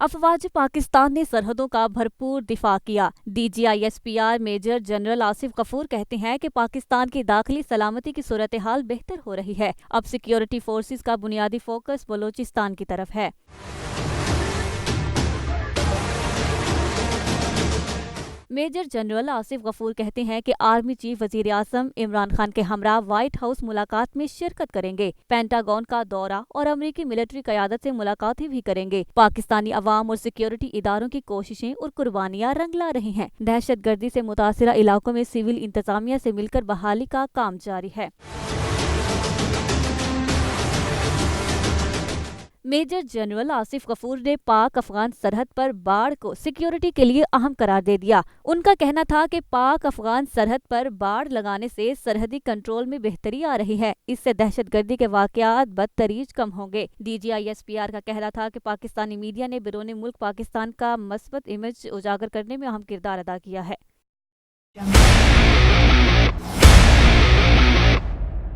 افواج پاکستان نے سرحدوں کا بھرپور دفاع کیا۔ DGISPR میجر جنرل آصف غفور کہتے ہیں کہ پاکستان کی داخلی سلامتی کی صورتحال بہتر ہو رہی ہے۔ اب سیکیورٹی فورسز کا بنیادی فوکس بلوچستان کی طرف ہے۔ میجر جنرل آصف غفور کہتے ہیں کہ آرمی چیف وزیر اعظم عمران خان کے ہمراہ وائٹ ہاؤس ملاقات میں شرکت کریں گے، پینٹاگون کا دورہ اور امریکی ملٹری قیادت سے ملاقاتیں بھی کریں گے۔ پاکستانی عوام اور سیکیورٹی اداروں کی کوششیں اور قربانیاں رنگ لا رہی ہیں۔ دہشت گردی سے متاثرہ علاقوں میں سول انتظامیہ سے مل کر بحالی کا کام جاری ہے۔ میجر جنرل آصف غفور نے پاک افغان سرحد پر باڑ کو سیکیورٹی کے لیے اہم قرار دے دیا۔ ان کا کہنا تھا کہ پاک افغان سرحد پر باڑ لگانے سے سرحدی کنٹرول میں بہتری آ رہی ہے۔ اس سے دہشت گردی کے واقعات بدتریج کم ہوں گے۔ DGISPR کا کہنا تھا کہ پاکستانی میڈیا نے بیرون ملک پاکستان کا مثبت امیج اجاگر کرنے میں اہم کردار ادا کیا ہے۔